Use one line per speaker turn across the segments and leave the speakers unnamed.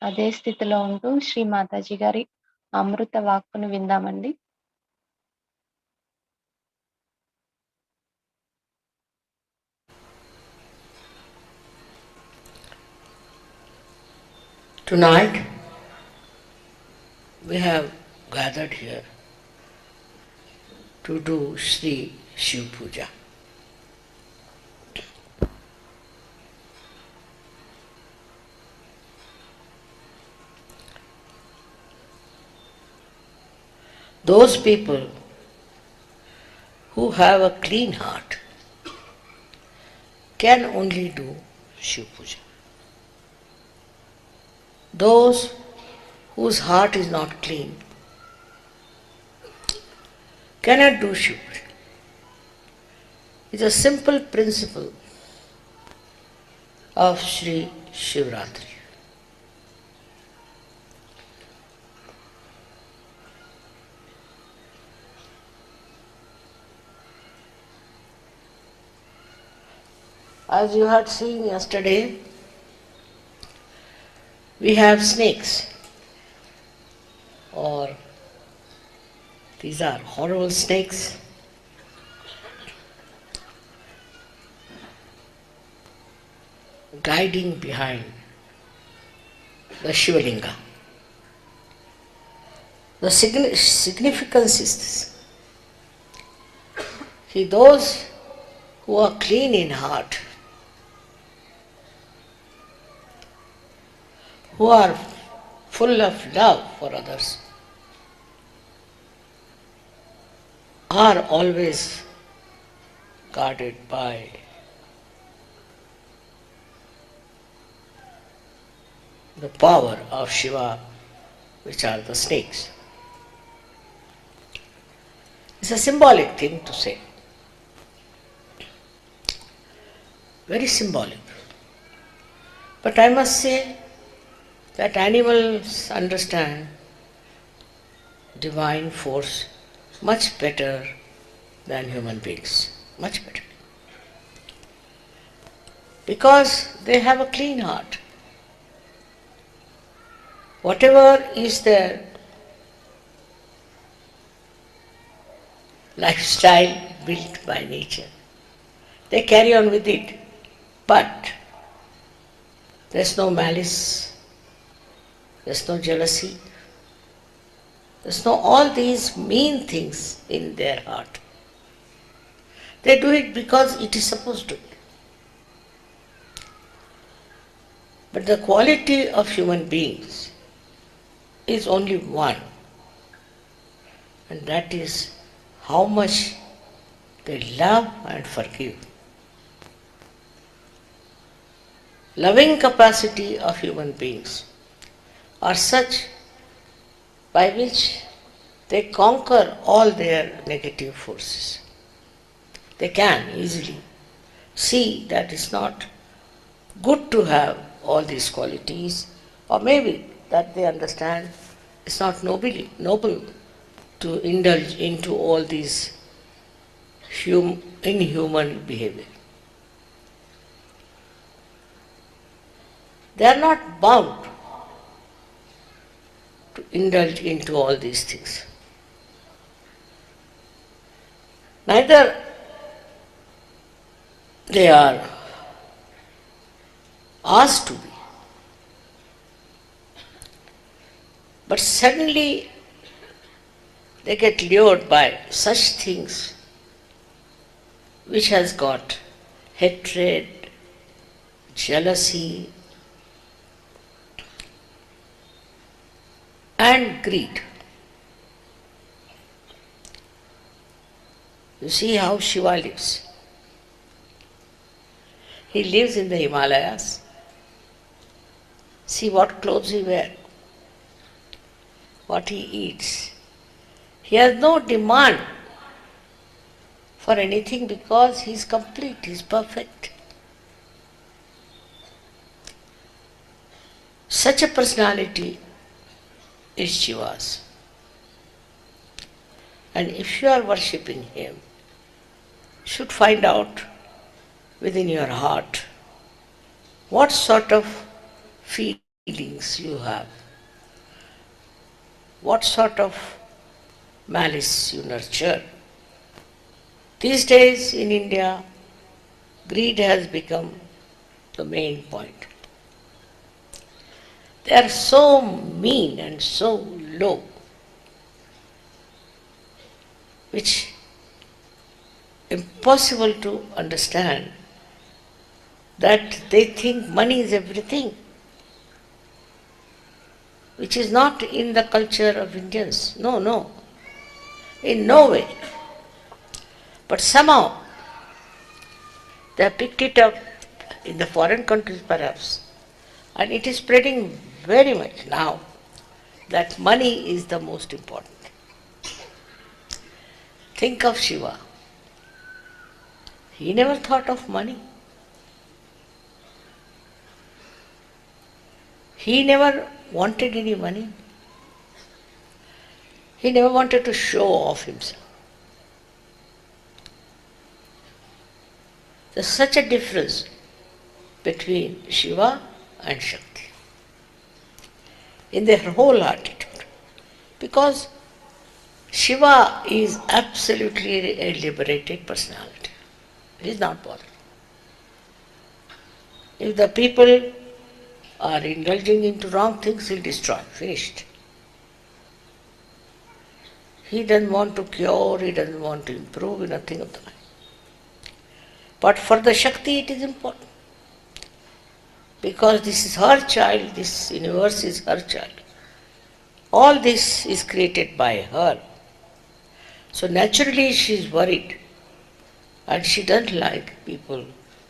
అదే స్థితిలో ఉంటూ శ్రీ మాతాజీ గారి అమృత వాక్కును విందామండి.
Tonight we have gathered here to do Sri Shiva Puja. Those people who have a clean heart can only do Shiva Puja. Those whose heart is not clean cannot do Shiva Puja. It's a simple principle of Sri Shivratri. As you had seen yesterday, we have snakes, or these are horrible snakes. Guiding behind the Shivalinga. The significance is this. See, those who are clean in heart, who are full of love for others, are always guarded by the power of Shiva, which are the snakes. It's a symbolic thing to say. Very symbolic. But I must say that animals understand divine force much better than human beings. Much better. Because they have a clean heart. Whatever is their lifestyle built by nature, they carry on with it. But there's no malice, there's no jealousy, there's no all these mean things in their heart. They do it because it is supposed to. But the quality of human beings is only one, and that is how much they love and forgive. Loving capacity of human beings are such by which they conquer all their negative forces. They can easily see that it's not good to have all these qualities, or maybe that they understand it's not noble to indulge into all these inhuman behavior. They are not bound to indulge into all these things. Neither they are asked to be. But suddenly they get lured by such things which has got hatred, jealousy, and greed. You see how Shiva lives. He lives in the Himalayas. See what clothes he wears, what he eats. He has no demand for anything because he is complete, he is perfect. Such a personality is Shiva's. And if you are worshipping him, you should find out within your heart what sort of feeling feelings you have, what sort of malice you nurture. These days in India, greed has become the main point. They are so mean and so low, which impossible to understand that they think money is everything, which is not in the culture of Indians. No, in no way. But somehow they have picked it up in the foreign countries perhaps, and it is spreading very much now that money is the most important. Think of Shiva. He never thought of money. He never wanted any money. He never wanted to show off himself. There's such a difference between Shiva and Shakti in their whole attitude. Because Shiva is absolutely a liberated personality. He is not bothered. If the people are indulging into wrong things, he'll destroy. Finished. He doesn't want to cure, he doesn't want to improve, nothing of the kind. But for the Shakti it is important. Because this is her child, this universe is her child. All this is created by her. So naturally she is worried. And she doesn't like people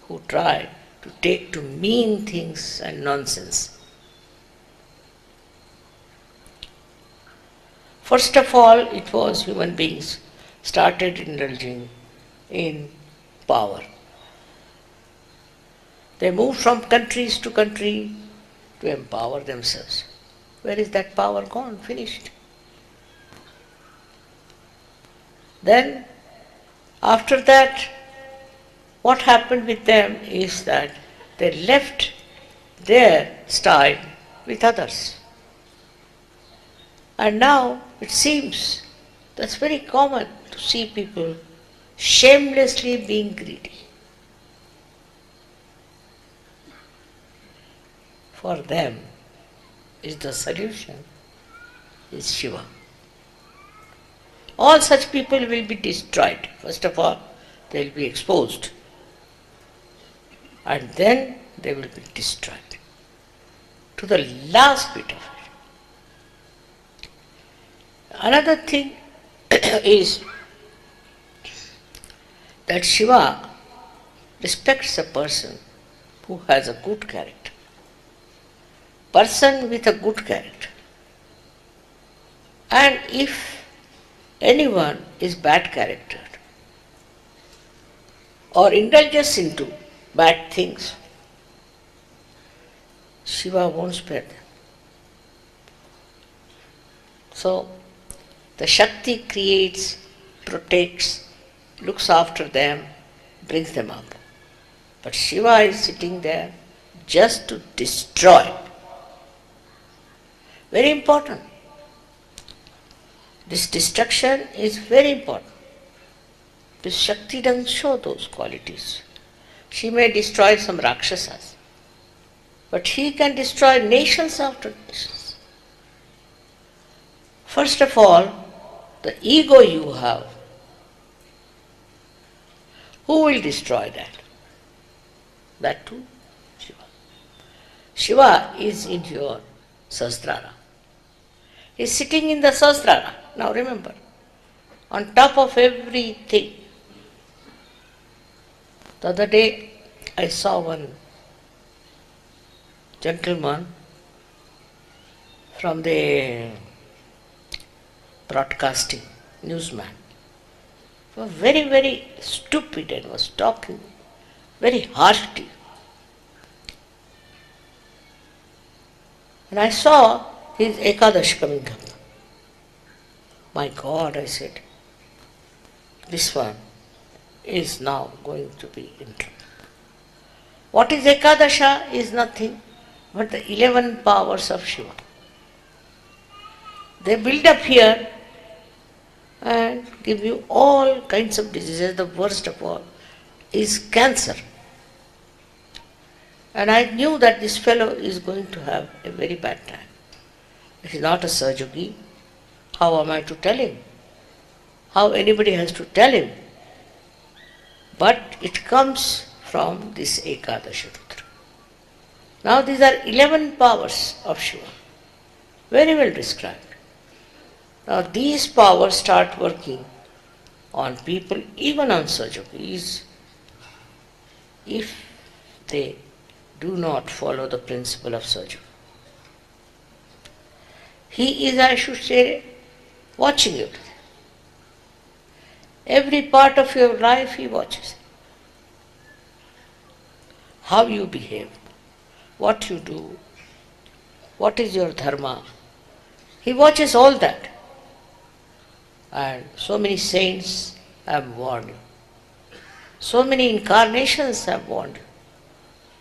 who try to take to mean things and nonsense. First of all, it was human beings started indulging in power. They moved from countries to country to empower themselves. Where is that power gone? Finished. Then, after that, what happened with them is that they left their style with others. And now it seems that's very common to see people shamelessly being greedy. For them is the solution is Shiva. All such people will be destroyed. First of all, they will be exposed. And then they will be destroyed. To the last bit of it. Another thing is that Shiva respects a person who has a good character. Person with a good character. And if anyone is bad character or indulges into bad things, Shiva won't spare them. So, the Shakti creates, protects, looks after them, brings them up. But Shiva is sitting there just to destroy. Very important. This destruction is very important. This Shakti doesn't show those qualities. She may destroy some Rakshasas, but he can destroy nations after nations. First of all, the ego you have, who will destroy that? That too, Shiva. Shiva is in your Sahasrara. He is sitting in the Sahasrara. Now remember, on top of everything. The other day I saw one gentleman from the broadcasting, newsman. He was very, very stupid and was talking very harshly. And I saw his Ekadash coming up. My God, I said, this one is now going to be in trouble. What is Ekadasha is nothing but the 11 powers of Shiva. They build up here and give you all kinds of diseases. The worst of all is cancer. And I knew that this fellow is going to have a very bad time. He is not a Sahajayogi. How am I to tell him? How anybody has to tell him? But it comes from this Ekadashi Rudra. Now these are 11 powers of Shiva. Very well described. Now these powers start working on people, even on Sahajayogis, if they do not follow the principle of Sahajayoga. He is, I should say, watching you. Every part of your life he watches. How you behave, what you do, what is your dharma. He watches all that. And so many saints have warned you. So many incarnations have warned you.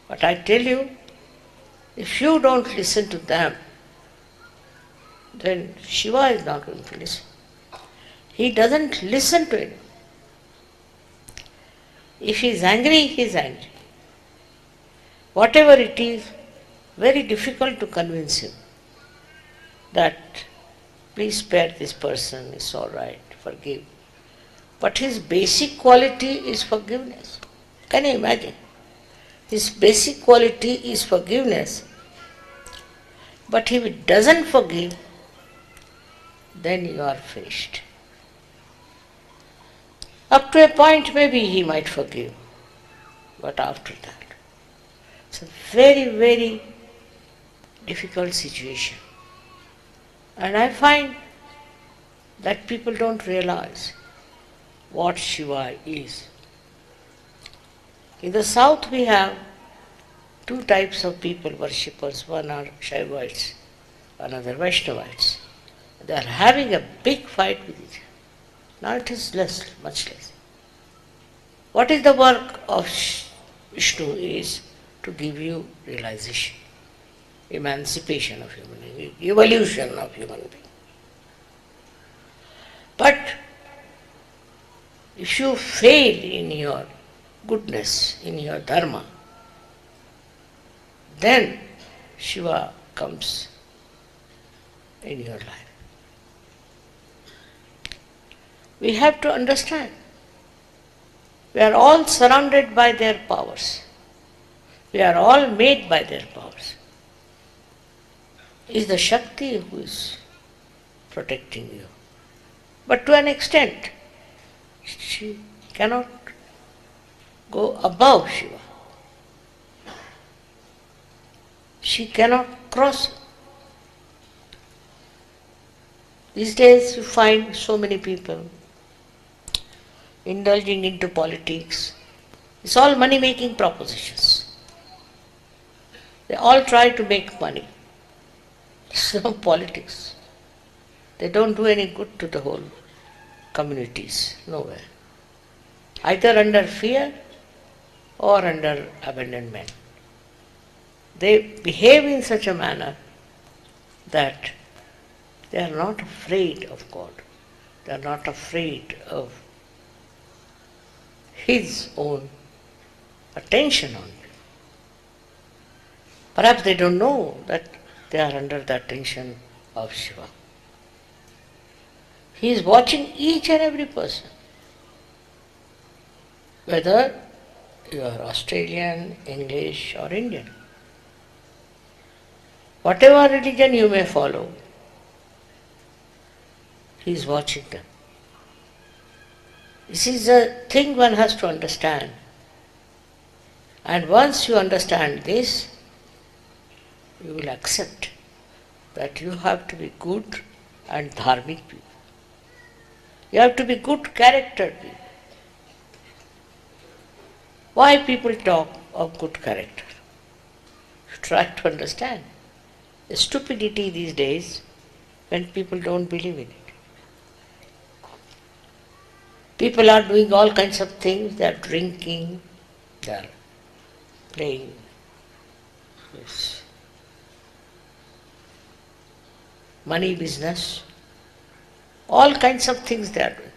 But I tell you, if you don't listen to them, then Shiva is not going to listen. He doesn't listen to it. If he is angry, he is angry. Whatever it is, very difficult to convince him that please spare this person, it's all right, forgive. But his basic quality is forgiveness. Can you imagine? His basic quality is forgiveness. But if he doesn't forgive, then you are finished. Up to a point maybe he might forgive, but after that, it's a very, very difficult situation. And I find that people don't realize what Shiva is. In the south we have two types of people, worshippers. One are Shaivites, another Vaishnavites. They are having a big fight with each other. Now it is less, much less. What is the work of Vishnu is to give you realization, emancipation of human being, evolution of human being. But if you fail in your goodness, in your dharma, then Shiva comes in your life. We have to understand, we are all surrounded by their powers. We are all made by their powers. It is the Shakti who is protecting you. But to an extent, she cannot go above Shiva. She cannot cross. These days you find so many people indulging into politics. It's all money-making propositions. They all try to make money. It's no politics. They don't do any good to the whole communities, nowhere. Either under fear or under abandonment. They behave in such a manner that they are not afraid of God. They are not afraid of His own attention on you. Perhaps they don't know that they are under the attention of Shiva. He is watching each and every person. Whether you are Australian, English or Indian. Whatever religion you may follow, He is watching them. This is a thing one has to understand. And once you understand this, you will accept that you have to be good and dharmic people. You have to be good character people. Why people talk of good character? Try to understand. The stupidity these days when people don't believe in it. People are doing all kinds of things, they are drinking, they are playing money business, all kinds of things they are doing,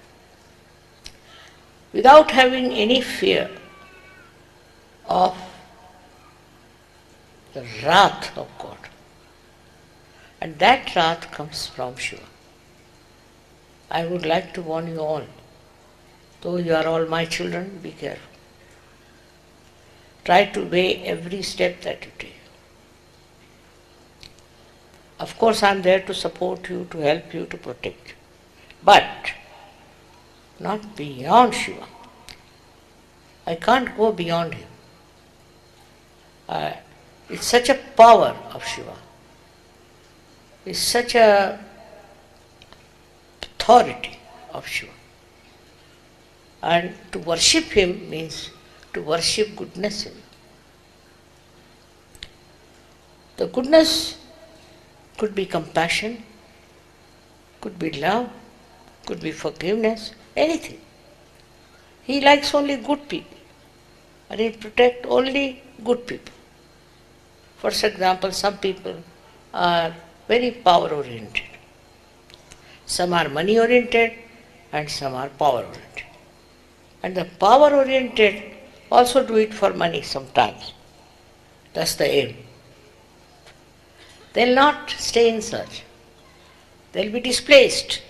without having any fear of the wrath of God. And that wrath comes from Shiva. I would like to warn you all, though you are all my children, be careful. Try to weigh every step that you take. Of course, I am there to support you, to help you, to protect you. But not beyond Shiva. I can't go beyond him. It's such a power of Shiva. It's such a authority of Shiva. And to worship him means to worship goodness in him. The goodness could be compassion, could be love, could be forgiveness, anything. He likes only good people, and he protects only good people. For example, some people are very power oriented. Some are money oriented and some are power oriented. And the power oriented also do it for money sometimes. That's the aim. They'll not stay in search. They'll be displaced.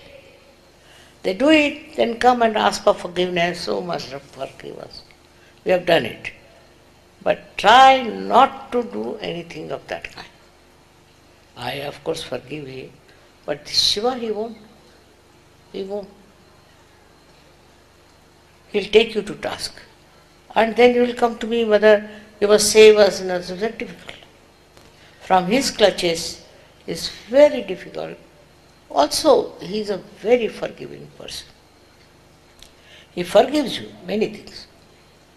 They do it, then come and ask for forgiveness. So much forgive us. We have done it. But try not to do anything of that kind. I, of course, forgive him, but Shiva, he won't. He won't. He'll take you to task. And then you will come to me whether you must save us, and it's very difficult. From his clutches is very difficult. Also, he is a very forgiving person. He forgives you many things.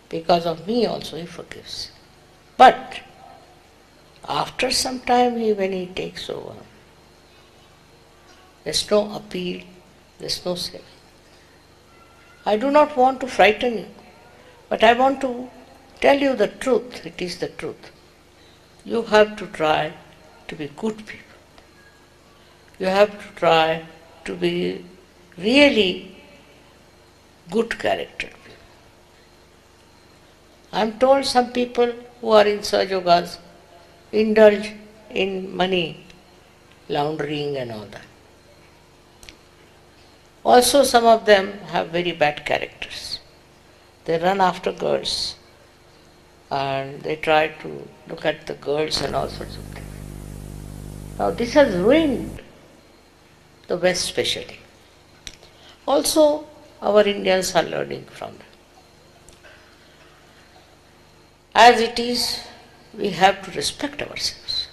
Because of me also he forgives. But after some time, when he takes over, there's no appeal, there's no saving. I do not want to frighten you, but I want to tell you the truth. It is the truth. You have to try to be good people. You have to try to be really good character people. I am told some people who are in Sahajayogas indulge in money laundering and all that. Also, some of them have very bad characters. They run after girls and they try to look at the girls and all sorts of things. Now, this has ruined the West especially. Also, our Indians are learning from them. As it is, we have to respect ourselves.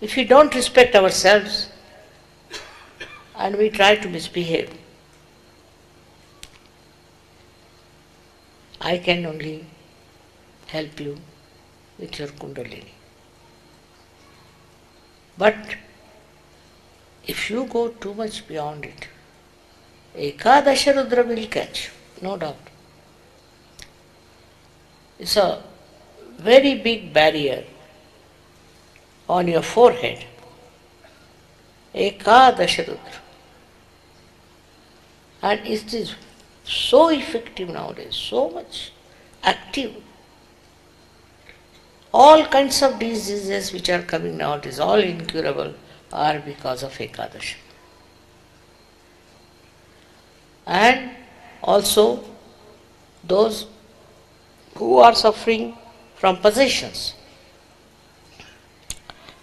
If we don't respect ourselves and we try to misbehave, I can only help you with your Kundalini. But if you go too much beyond it, Ekadasha Rudra will catch you, no doubt. It's a very big barrier on your forehead. Ekadasha Rudra. And it is so effective nowadays, so much active. All kinds of diseases which are coming nowadays, all incurable, are because of Ekadasha. And also those who are suffering from possessions.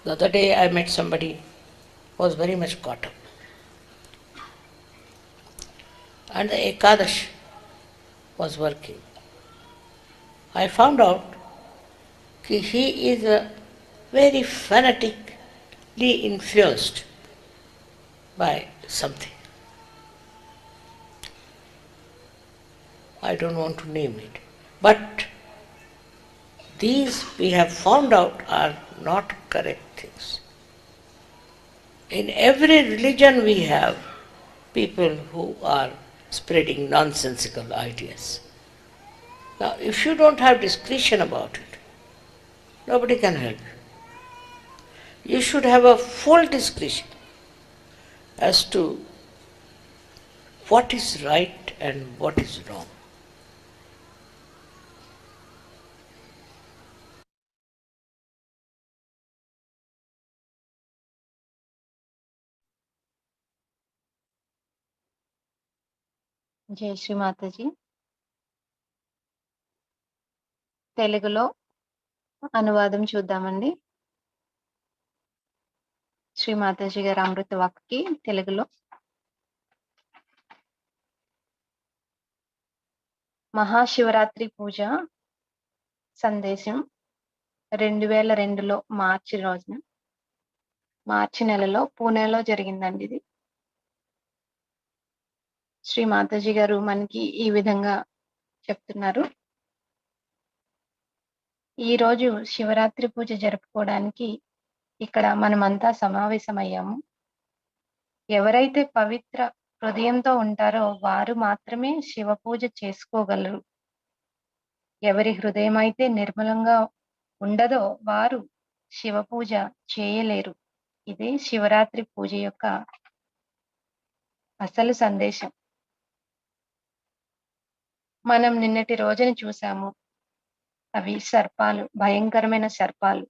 The other day I met somebody who was very much caught up. And the Ekadash was working. I found out that he is a very fanatically influenced by something. I don't want to name it. But these we have found out are not correct things. In every religion we have people who are spreading nonsensical ideas. Now, if you don't have discretion about it, nobody can help you. You should have a full discretion as to what is right and what is wrong.
జై శ్రీ మాతాజీ. తెలుగులో అనువాదం చూద్దామండి. శ్రీ మాతాజీ గారి అమృత వాక్కి తెలుగులో. మహాశివరాత్రి పూజ సందేశం 2002లో మార్చి నెలలో పూణేలో జరిగిందండి ఇది. శ్రీ మాతాజీ గారు మనకి ఈ విధంగా చెప్తున్నారు. ఈ రోజు శివరాత్రి పూజ జరుపుకోవడానికి ఇక్కడ మనమంతా సమావేశమయ్యాము. ఎవరైతే పవిత్ర హృదయంతో ఉంటారో వారు మాత్రమే శివ పూజ చేసుకోగలరు. ఎవరి హృదయం అయితే నిర్మలంగా ఉండదో వారు శివ పూజ చేయలేరు. ఇదే శివరాత్రి పూజ యొక్క అసలు సందేశం. మనం నిన్నటి రోజున చూసాము. అవి సర్పాలు, భయంకరమైన సర్పాలు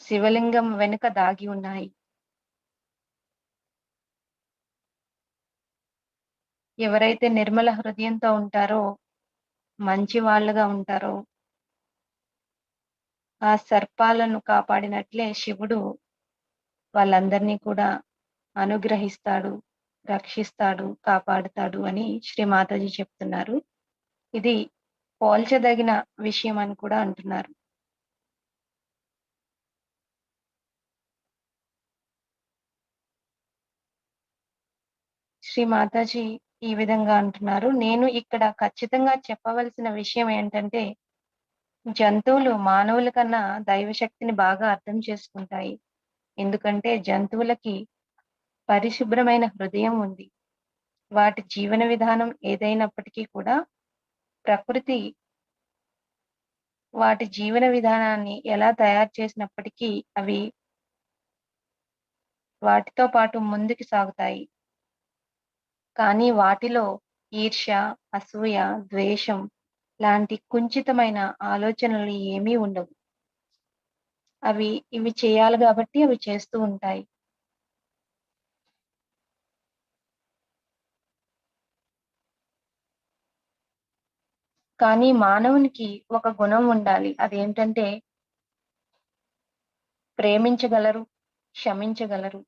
శివలింగం వెనుక దాగి ఉన్నాయి. ఎవరైతే నిర్మల హృదయంతో ఉంటారో, మంచి వాళ్ళుగా ఉంటారో, ఆ సర్పాలను కాపాడినట్లే శివుడు వాళ్ళందరినీ కూడా అనుగ్రహిస్తాడు, రక్షిస్తాడు, కాపాడుతాడు అని శ్రీ మాతాజీ చెప్తున్నారు. ఇది పోల్చదగిన విషయం అని కూడా అంటున్నారు. శ్రీ మాతాజీ ఈ విధంగా అంటున్నారు. నేను ఇక్కడ ఖచ్చితంగా చెప్పవలసిన విషయం ఏంటంటే, జంతువులు మానవుల కన్నా దైవశక్తిని బాగా అర్థం చేసుకుంటాయి. ఎందుకంటే జంతువులకి పరిశుభ్రమైన హృదయం ఉంది. వాటి జీవన విధానం ఏదైనప్పటికీ కూడా ప్రకృతి వాటి జీవన విధానాన్ని ఎలా తయారు చేసినప్పటికీ అవి వాటితో పాటు ముందుకు సాగుతాయి. కానీ వాటిలో ఈర్ష్య, అసూయ, ద్వేషం లాంటి కుంచితమైన ఆలోచనలు ఏమీ ఉండవు. ఇవి చేయాలి కాబట్టి అవి చేస్తూ ఉంటాయి. కానీ మానవునికి ఒక గుణం ఉండాలి. అదేంటంటే ప్రేమించగలరు, క్షమించగలరు.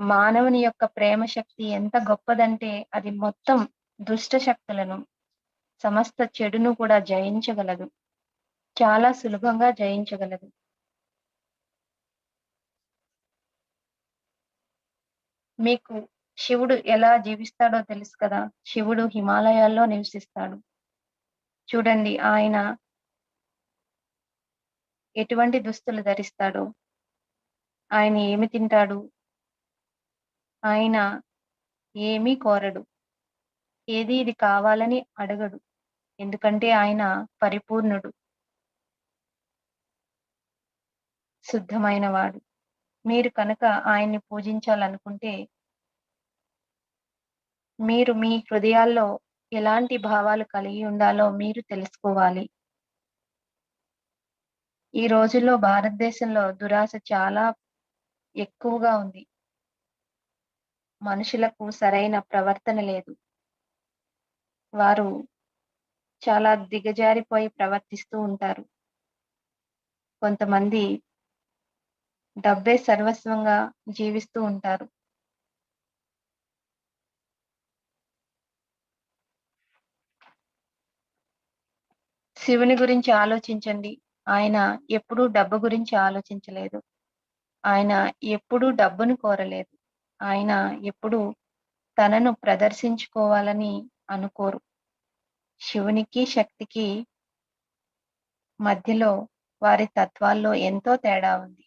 మానవుని యొక్క ప్రేమ శక్తి ఎంత గొప్పదంటే అది మొత్తం దుష్ట శక్తులను, సమస్త చెడును కూడా జయించగలదు. చాలా సులభంగా జయించగలదు. మీకు శివుడు ఎలా జీవిస్తాడో తెలుసు కదా! శివుడు హిమాలయాల్లో నివసిస్తాడు. చూడండి ఆయన ఎటువంటి దుస్తులు ధరిస్తాడో, ఆయన ఏమి తింటాడు, ఆయన ఏమీ కోరడు. ఏది ఇది కావాలని అడగడు. ఎందుకంటే ఆయన పరిపూర్ణుడు, శుద్ధమైన వాడు. మీరు కనుక ఆయన్ని పూజించాలనుకుంటే మీరు మీ హృదయాల్లో ఎలాంటి భావాలు కలిగి ఉండాలో మీరు తెలుసుకోవాలి. ఈ రోజుల్లో భారతదేశంలో దురాశ చాలా ఎక్కువగా ఉంది. మనుషులకు సరైన ప్రవర్తన లేదు. వారు చాలా దిగజారిపోయి ప్రవర్తిస్తూ ఉంటారు. కొంతమంది డబ్బే సర్వస్వంగా జీవిస్తూ ఉంటారు. శివుని గురించి ఆలోచించండి. ఆయన ఎప్పుడూ డబ్బు గురించి ఆలోచించలేదు. ఆయన ఎప్పుడూ డబ్బును కోరలేదు. ఆయన ఎప్పుడూ తనను ప్రదర్శించుకోవాలని అనుకోరు. శివునికి, శక్తికి మధ్యలో వారి తత్వాల్లో ఎంతో తేడా ఉంది.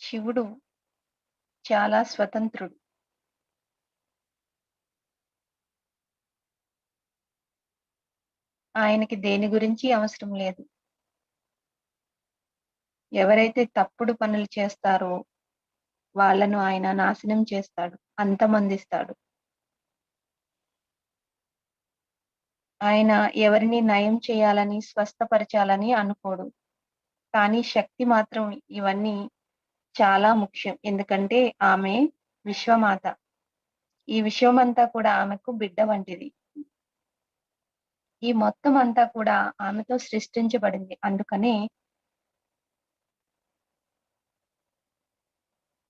శివుడు చాలా స్వతంత్రుడు. ఆయనకి దేని గురించి అవసరం లేదు. ఎవరైతే తప్పుడు పనులు చేస్తారో వాళ్ళను ఆయన నాశనం చేస్తాడు. అంతమొందిస్తాడు. ఆయన ఎవరిని నయం చేయాలని, స్వస్థపరచాలని అనుకోడు. కానీ శక్తి మాత్రం ఇవన్నీ చాలా ముఖ్యం. ఎందుకంటే ఆమె విశ్వమాత. ఈ విశ్వమంతా కూడా ఆమెకు బిడ్డ వంటిది. ఈ మొత్తం అంతా కూడా ఆమెతో సృష్టించబడింది. అందుకనే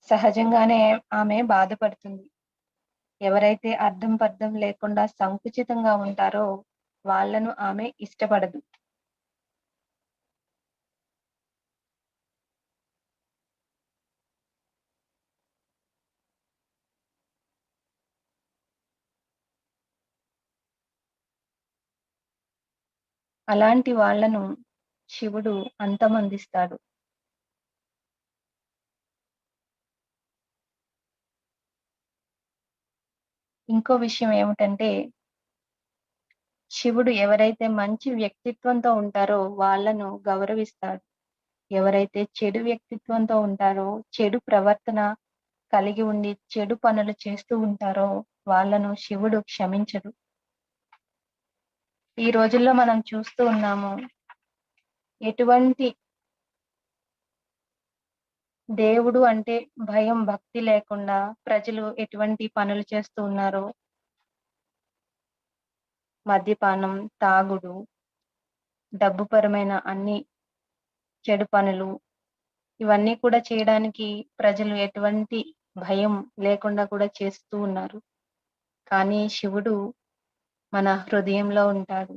సహజంగానే ఆమె బాధపడుతుంది. ఎవరైతే అర్థం పర్థం లేకుండా సంకుచితంగా ఉంటారో వాళ్ళను ఆమె ఇష్టపడదు. అలాంటి వాళ్ళను శివుడు అంతమొందిస్తాడు. ఇంకో విషయం ఏమిటంటే శివుడు ఎవరైతే మంచి వ్యక్తిత్వంతో ఉంటారో వాళ్ళను గౌరవిస్తాడు. ఎవరైతే చెడు వ్యక్తిత్వంతో ఉంటారో, చెడు ప్రవర్తన కలిగి ఉండి చెడు పనులు చేస్తూ ఉంటారో వాళ్ళను శివుడు క్షమించడు. ఈ రోజుల్లో మనం చూస్తూ ఉన్నాము. ఎటువంటి దేవుడు అంటే భయం, భక్తి లేకుండా ప్రజలు ఎటువంటి పనులు చేస్తూ ఉన్నారో, మద్యపానం, తాగుడు, డబ్బుపరమైన అన్ని చెడు పనులు ఇవన్నీ కూడా చేయడానికి ప్రజలు ఎటువంటి భయం లేకుండా కూడా చేస్తూ ఉన్నారు. కానీ శివుడు మన హృదయంలో ఉంటాడు.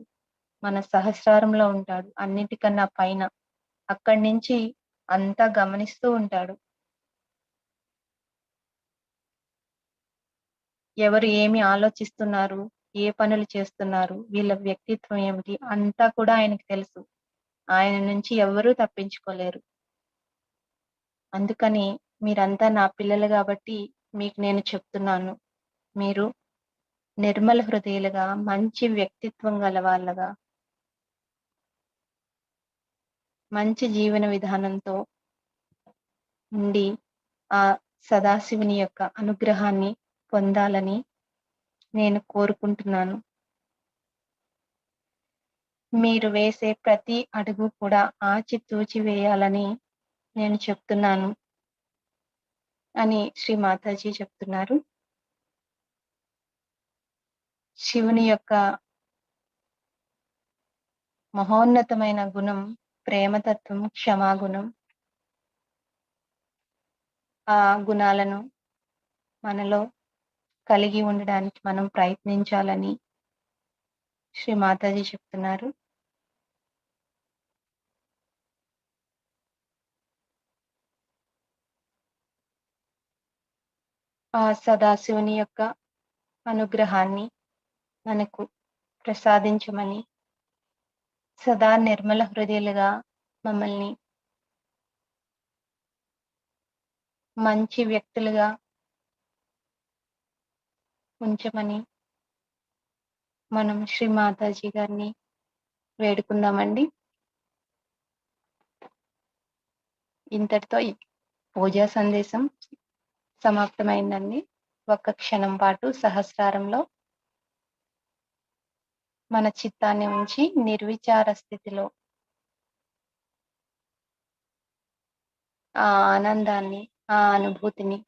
మన సహస్రారంలో ఉంటాడు. అన్నిటికన్నా పైన. అక్కడి నుంచి అంతా గమనిస్తూ ఉంటాడు. ఎవరు ఏమి ఆలోచిస్తున్నారు? ఏ పనులు చేస్తున్నారు? వీళ్ళ వ్యక్తిత్వం ఏమిటి? అంతా కూడా ఆయనకి తెలుసు. ఆయన నుంచి ఎవ్వరూ తప్పించుకోలేరు. అందుకని మీరంతా నా పిల్లలు గాబట్టి మీకు నేను చెప్తున్నాను. మీరు నిర్మల హృదయులుగా, మంచి వ్యక్తిత్వం గల వాళ్ళగా, మంచి జీవన విధానంతో ఉండి, ఆ సదాశివుని యొక్క అనుగ్రహాన్ని పొందాలని నేను కోరుకుంటున్నాను. మీరు వేసే ప్రతి అడుగు కూడా ఆచితూచి వేయాలని నేను చెప్తున్నాను అని శ్రీ మాతాజీ చెప్తున్నారు. శివుని యొక్క మహోన్నతమైన గుణం ప్రేమతత్వం, క్షమాగుణం. ఆ గుణాలను మనలో కలిగి ఉండడానికి మనం ప్రయత్నించాలని శ్రీ మాతాజీ చెప్తున్నారు. ఆ సదాశివుని యొక్క అనుగ్రహాన్ని మనకు ప్రసాదించమని, సదా నిర్మల హృదయులుగా మమ్మల్ని మంచి వ్యక్తులుగా ఉంచమని మనం శ్రీ మాతాజీ గారిని వేడుకుందామండి. ఇంతటితో ఈ పూజా సందేశం సమాప్తమైందండి. ఒక్క క్షణం పాటు సహస్రారంలో మన చిత్తాన్ని ఉంచి నిర్విచార స్థితిలో ఆ ఆనందాన్ని, ఆ అనుభూతిని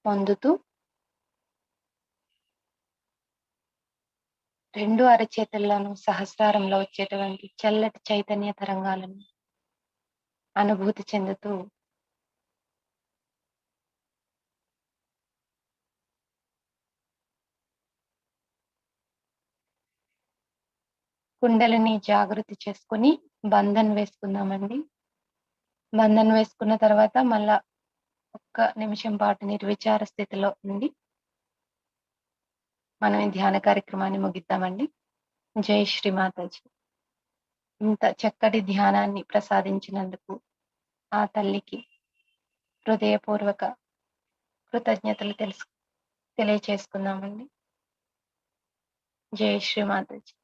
పొందుతూ రెండు అరచేతుల్లోనూ సహస్రారంలో వచ్చేటువంటి చల్లటి చైతన్య తరంగాలను అనుభూతి చెందుతూ కుండలిని జాగృతి చేసుకొని బంధన్ వేసుకుందామండి. బంధన్ వేసుకున్న తర్వాత మళ్ళా ఒక్క నిమిషం పాటు నిర్విచార స్థితిలో ఉండి మనం ఈ ధ్యాన కార్యక్రమాన్ని ముగిద్దామండి. జై శ్రీ మాతాజీ. ఇంత చక్కటి ధ్యానాన్ని ప్రసాదించినందుకు ఆ తల్లికి హృదయపూర్వక కృతజ్ఞతలు తెలియచేసుకుందామండి. జై శ్రీ మాతాజీ.